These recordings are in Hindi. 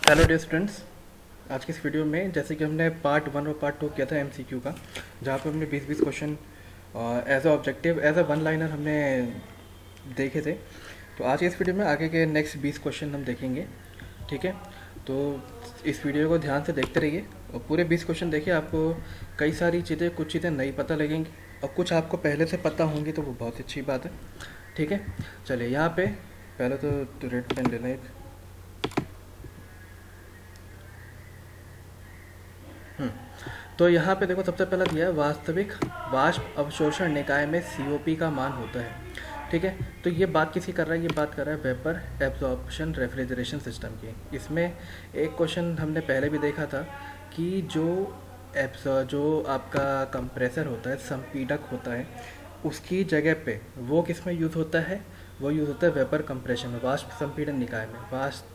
Hello dear students. आज की इस वीडियो में जैसे कि हमने पार्ट 1 और पार्ट 2 किया था एमसीक्यू का, जहाँ पे हमने 20-20 question as a objective as a one liner हमने देखे थे। तो आज की इस वीडियो में आगे के नेक्स्ट 20 क्वेश्चन हम देखेंगे। ठीक है, तो इस वीडियो को ध्यान से देखते रहिए और पूरे 20 क्वेश्चन देखिए। आपको कई सारी चीज़ें, कुछ चीज़ें नई पता लगेंगी और कुछ आपको पहले से पता होंगी, तो वो बहुत अच्छी बात है। ठीक है, चलिए यहाँ पे पहले तो रेड पेन लेना एक। तो यहाँ पे देखो, सबसे पहला दिया है वास्तविक वाष्प अवशोषण निकाय में सीओपी का मान होता है। ठीक है, तो ये बात किसी कर रहा है, ये बात कर रहा है वेपर एब्जॉर्प्शन रेफ्रिजरेशन सिस्टम की। इसमें एक क्वेश्चन हमने पहले भी देखा था कि जो आपका कंप्रेसर होता है, संपीडक होता है, उसकी जगह पे वो किस में यूज़ होता है? वो यूज़ होता है वेपर कंप्रेशन में, वाष्प संपीड़न निकाय में।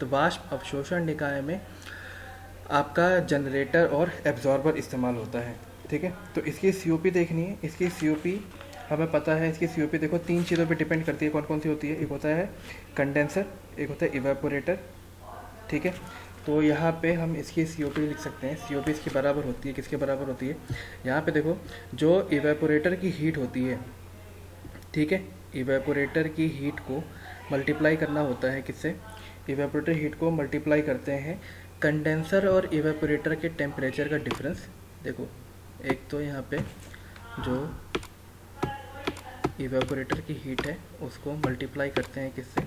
वाष्प अवशोषण निकाय में आपका जनरेटर और एब्जॉर्बर इस्तेमाल होता है। ठीक है, तो इसकी सीओपी देखनी है। इसकी सीओपी हमें पता है। इसकी सीओपी देखो, तीन चीज़ों पे डिपेंड करती है। कौन कौन सी होती है? एक होता है कंडेंसर, एक होता है इवेपोरेटर। ठीक है, तो यहाँ पे हम इसकी सीओपी लिख सकते हैं। सीओपी इसकी बराबर होती है, किसके बराबर होती है? यहाँ पे देखो, जो इवेपोरेटर की हीट होती है, ठीक है, इवेपोरेटर की हीट को मल्टीप्लाई करना होता है किससे? इवेपोरेटर हीट को मल्टीप्लाई करते हैं कंडेंसर और इवेपोरेटर के टेम्परेचर का डिफरेंस। देखो, एक तो यहाँ पे जो इवेपोरेटर की हीट है उसको मल्टीप्लाई करते हैं किससे?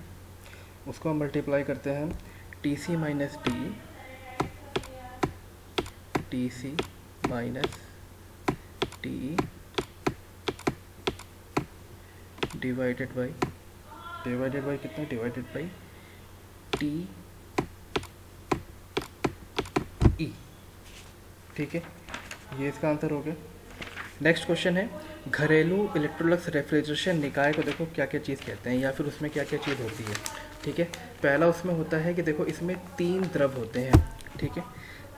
उसको मल्टीप्लाई करते हैं T C minus T, T C minus T divided by कितना? Divided by T E. ठीक है, ये इसका आंसर हो गया। नेक्स्ट क्वेश्चन है घरेलू इलेक्ट्रोलक्स रेफ्रिजरेशन निकाय को देखो क्या क्या चीज़ कहते हैं, या फिर उसमें क्या क्या चीज़ होती है। ठीक है, पहला उसमें होता है कि देखो, इसमें तीन द्रव होते हैं। ठीक है,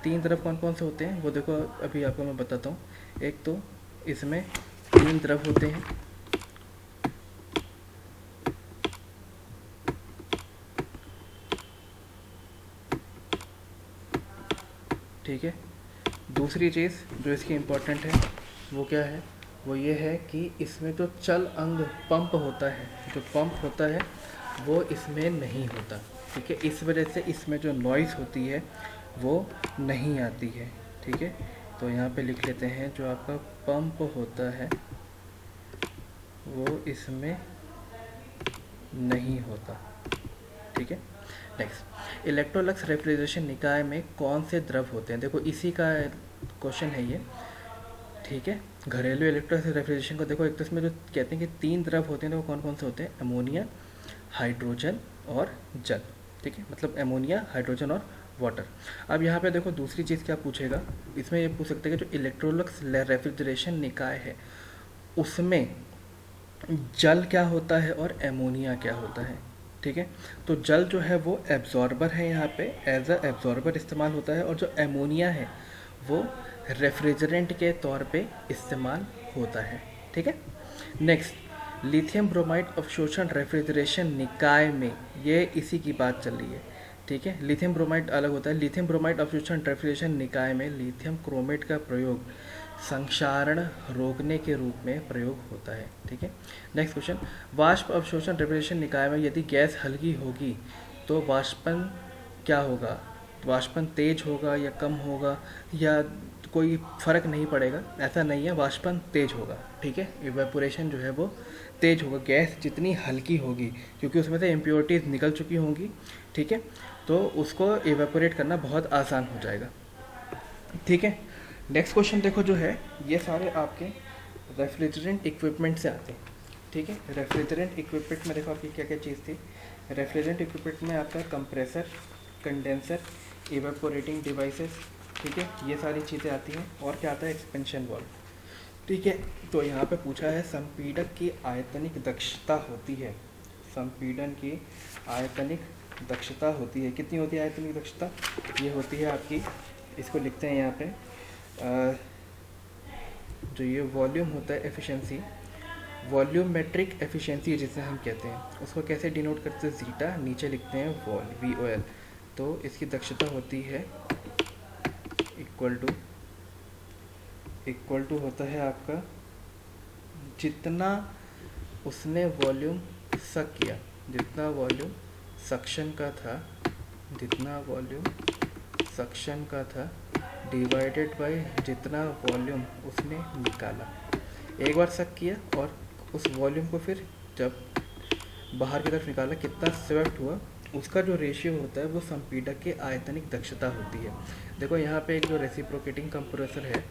तीन द्रव कौन कौन से होते हैं वो देखो, अभी आपको मैं बताता हूँ। एक तो इसमें तीन द्रव होते हैं। ठीक है, दूसरी चीज़ जो इसकी इम्पोर्टेंट है वो क्या है? वो ये है कि इसमें जो चल अंग पंप होता है, जो पंप होता है वो इसमें नहीं होता। ठीक है, इस वजह से इसमें जो नॉइज़ होती है वो नहीं आती है। ठीक है, तो यहाँ पे लिख लेते हैं, जो आपका पंप होता है वो इसमें नहीं होता। ठीक है, नेक्स्ट, इलेक्ट्रोलक्स रेफ्रिजरेशन निकाय में कौन से द्रव होते हैं? देखो, इसी का क्वेश्चन है ये। ठीक है, घरेलू इलेक्ट्रोलक्स रेफ्रिजरेशन को देखो, एक तो इसमें जो कहते हैं कि तीन द्रव होते हैं, तो वो कौन कौन से होते हैं? अमोनिया, हाइड्रोजन और जल। ठीक है, मतलब अमोनिया, हाइड्रोजन और वाटर। अब यहाँ पे देखो, दूसरी चीज़ क्या पूछेगा इसमें? ये पूछ सकते हैं कि जो इलेक्ट्रोलक्स रेफ्रिजरेशन निकाय है उसमें जल क्या होता है और एमोनिया क्या होता है। ठीक है, तो जल जो है वो एब्जॉर्बर है, यहाँ पे एज अ एब्जॉर्बर इस्तेमाल होता है, और जो एमोनिया है वो रेफ्रिजरेंट के तौर पे इस्तेमाल होता है। ठीक है, नेक्स्ट, लिथियम ब्रोमाइड अवशोषण रेफ्रिजरेशन निकाय में, ये इसी की बात चल रही है। ठीक है, लिथियम ब्रोमाइड अलग होता है। लिथियम ब्रोमाइड अवशोषण रेफ्रिजरेशन निकाय में लिथियम क्रोमेट का प्रयोग संक्षारण रोकने के रूप में प्रयोग होता है। ठीक है, नेक्स्ट क्वेश्चन, वाष्प अवशोषण रेफ्रिजरेशन निकाय में यदि गैस हल्की होगी तो वाष्पन क्या होगा? वाष्पन तेज होगा या कम होगा, या कोई फर्क नहीं पड़ेगा? ऐसा नहीं है, वाष्पन तेज होगा। ठीक है, इवेपोरेशन जो है वो तेज होगा। गैस जितनी हल्की होगी, क्योंकि उसमें से इम्प्योरिटीज़ निकल चुकी होंगी, ठीक है, तो उसको इवेपोरेट करना बहुत आसान हो जाएगा। ठीक है, नेक्स्ट क्वेश्चन देखो, जो है ये सारे आपके रेफ्रिजरेंट इक्विपमेंट से आते हैं। ठीक है, रेफ्रिजरेंट इक्विपमेंट में देखो आपकी क्या क्या चीज़ थी। रेफ्रिजरेंट इक्विपमेंट में आपका कंप्रेसर, कंडेंसर, इवेपोरेटिंग डिवाइसेस, ठीक है, ये सारी चीज़ें आती हैं। और क्या आता है? Expansion valve. ठीक है, तो यहाँ पे पूछा है संपीड़क की आयतनिक दक्षता होती है। संपीड़न की आयतनिक दक्षता होती है, कितनी होती है आयतनिक दक्षता? ये होती है आपकी, इसको लिखते हैं यहाँ पे, जो ये वॉल्यूम होता है, एफिशिएंसी, वॉल्यूमेट्रिक एफिशिएंसी जिसे हम कहते हैं, उसको कैसे डिनोट करते हैं? जीटा, नीचे लिखते हैं वॉल, VOL, तो इसकी दक्षता होती है इक्वल टू होता है आपका जितना उसने वॉल्यूम सक किया, जितना वॉल्यूम सक्शन का था, जितना वॉल्यूम सक्शन का था डिवाइडेड बाय जितना वॉल्यूम उसने निकाला। एक बार सक किया और उस वॉल्यूम को फिर जब बाहर की तरफ निकाला कितना स्वेप्ट हुआ, उसका जो रेशियो होता है वो संपीड़क की आयतनिक दक्षता होती है। देखो यहाँ पे एक जो रेसिप्रोकेटिंग कंप्रेसर है,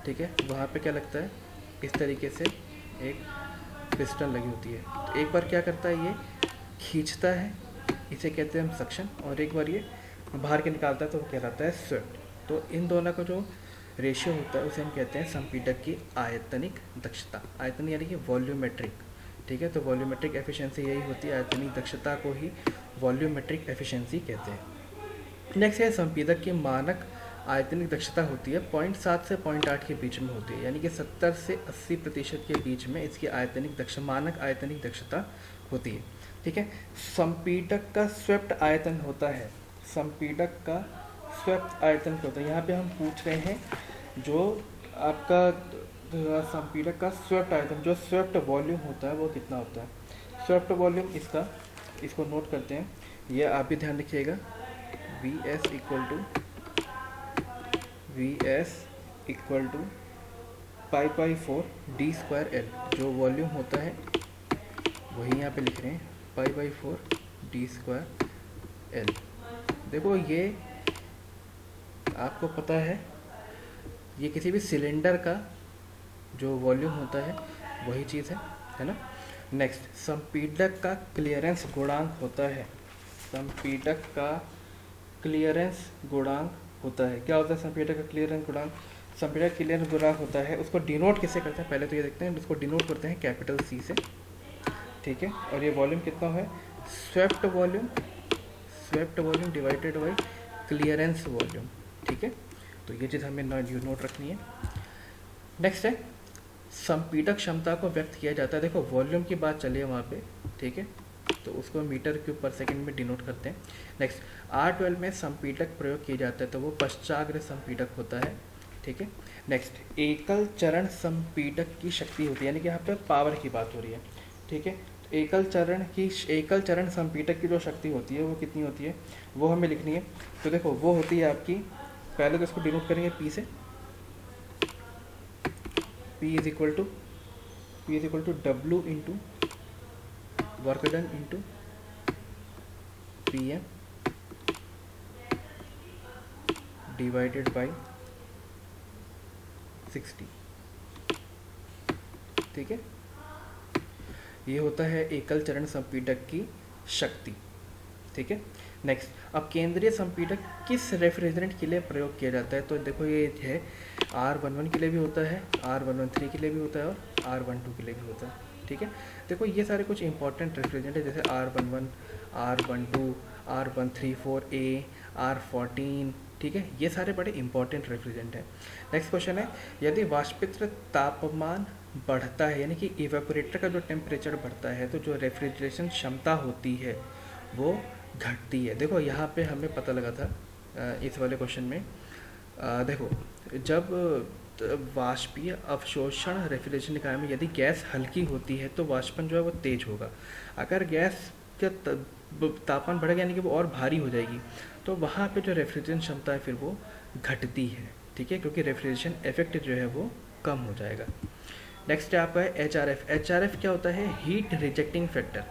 ठीक है, वहाँ पे क्या लगता है, इस तरीके से एक पिस्टन लगी होती है। तो एक बार क्या करता है, ये खींचता है, इसे कहते हैं हम सक्शन, और एक बार ये बाहर के निकालता है तो वो कहलाता है स्वेप्ट। तो इन दोनों का जो रेशियो होता है उसे हम कहते हैं संपीड़क की आयतनिक दक्षता। आयतन यानी कि वॉल्यूमेट्रिक, ठीक है। तो वॉल्यूमेट्रिक एफिशिएंसी यही होती है, आयतनिक दक्षता को ही वॉल्यूमेट्रिक एफिशिएंसी कहते हैं। नेक्स्ट है संपीड़क की मानक आयतनिक दक्षता होती है 0.7 से 0.8 के बीच में होती है, यानी कि 70 से 80% के बीच में इसकी मानक आयतनिक दक्षता होती है, ठीक है। संपीड़क का स्वेप्ट आयतन होता है, संपीड़क का स्वेप्ट आयतन क्या होता है, यहाँ पे हम पूछ रहे हैं जो आपका संपीड़क का स्वेप्ट आयतन, जो स्वेप्ट वॉल्यूम होता है वो कितना होता है। स्वेप्ट वॉल्यूम इसको नोट करते हैं, ये आप भी ध्यान रखिएगा। Vs इक्वल टू π/4 d²L, जो वॉल्यूम होता है वही यहाँ पे लिख रहे हैं, π/4 d²L। देखो ये आपको पता है, ये किसी भी सिलेंडर का जो वॉल्यूम होता है वही चीज़ है ना। नेक्स्ट, संपीड़क का क्लियरेंस गुणांक होता है, संपीड़क का क्लियरेंस गुणांक होता है। क्या होता है संपीड़क का क्लियरेंस गुणांक, संपीड़क क्लियरेंस गुणांक होता है, उसको डिनोट किससे करते हैं, पहले तो ये देखते हैं, उसको डिनोट करते हैं कैपिटल C से, ठीक है। और ये वॉल्यूम कितना है, swept volume divided by clearance volume, ठीक है। तो ये चीज़ हमें नोट रखनी है। नेक्स्ट है संपीड़क क्षमता को व्यक्त किया जाता है, देखो वॉल्यूम की बात चली है वहाँ पे, ठीक है, तो उसको मीटर क्यूब पर सेकंड में डिनोट करते हैं। नेक्स्ट, R12 में संपीड़क प्रयोग किया जाता है तो वो पश्चाग्र संपीड़क होता है, ठीक है। नेक्स्ट, एकल चरण संपीड़क की शक्ति होती है, यानी कि यहाँ पे पावर की बात हो रही है, ठीक है। तो एकल चरण संपीड़क की जो शक्ति होती है वो कितनी होती है, वो हमें लिखनी है। तो देखो वो होती है आपकी, पहले तो इसको डिनोट करेंगे P से, P is equal to W into work done into PM divided by 60, ठीक है। ये होता है एकल चरण संपीड़क की शक्ति, ठीक है। नेक्स्ट, अब केंद्रीय संपीड़क किस रेफ्रिजरेंट के लिए प्रयोग किया जाता है, तो देखो ये है R11 के लिए भी होता है, R113 के लिए भी होता है और R12 के लिए भी होता है, ठीक है। देखो ये सारे कुछ इंपॉर्टेंट रेफ्रिजरेंट है, जैसे R11, R12, R134A, R14, ठीक है, ये सारे बड़े इंपॉर्टेंट रेफ्रिजरेंट हैं। नेक्स्ट क्वेश्चन है, यदि वाष्पित्र तापमान बढ़ता है, यानी कि इवेपोरेटर का जो टेम्परेचर बढ़ता है, तो जो रेफ्रिजरेशन क्षमता होती है वो घटती है। देखो यहाँ पे हमें पता लगा था इस वाले क्वेश्चन में, देखो जब वाष्पीय अवशोषण रेफ्रिजरेशन निकाय में यदि गैस हल्की होती है तो वाष्पन जो है वो तेज होगा। अगर गैस का तापमान बढ़ेगा यानी कि वो और भारी हो जाएगी, तो वहाँ पे जो रेफ्रिजरेशन क्षमता है फिर वो घटती है, ठीक है, क्योंकि रेफ्रिजरेशन इफेक्ट जो है वो कम हो जाएगा। नेक्स्ट है आपका है HRF। HRF क्या होता है, heat rejecting factor,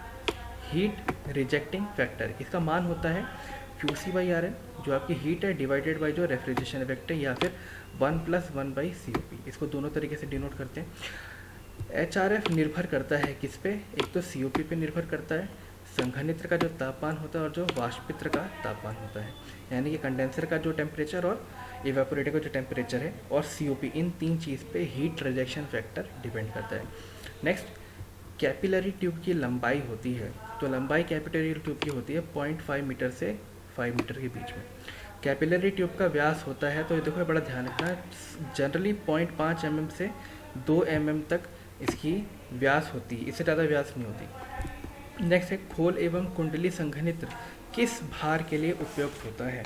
heat rejecting factor, इसका मान होता है QC/RN, जो आपकी हीट है, डिवाइडेड बाई जो रेफ्रिजरेशन इफेक्ट है, या फिर 1+1/COP, इसको दोनों तरीके से डिनोट करते हैं। HRF निर्भर करता है किस पे, एक तो COP पे निर्भर करता है, संघनित्र का जो तापमान होता है और जो वाष्पित्र का तापमान होता है, यानी कि कंडेंसर का जो टेम्परेचर और इवेपोरेटर का जो टेम्परेचर है और COP, इन तीन चीज़ पे हीट रिजेक्शन फैक्टर डिपेंड करता है। नेक्स्ट, कैपिलरी ट्यूब की लंबाई होती है, तो लंबाई कैपिलरी ट्यूब की होती है 0.5 मीटर से 5 मीटर के बीच में। कैपिलरी ट्यूब का व्यास होता है, तो ये देखो बड़ा ध्यान रखना, जनरली 0.5 mm से 2 mm तक इसकी व्यास होती है, इससे ज़्यादा व्यास नहीं होती। नेक्स्ट है, खोल एवं कुंडली संघनित्र किस भार के लिए उपयुक्त होता है?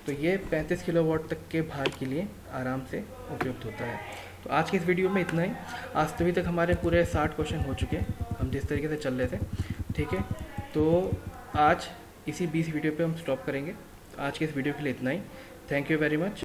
तो ये 35 किलोवाट तक के भार के लिए आराम से उपयुक्त होता है। तो आज की इस वीडियो में इतना ही। आज तभी तक हमारे पूरे 60 क्वेश्चन हो चुके हैं, हम जिस तरीके से चल रहे थे। ठीक है, तो आज इसी 20 वीडियो पे हम स्टॉप करेंगे। आज के इस वीडियो के लिए इतना ही। Thank you very much.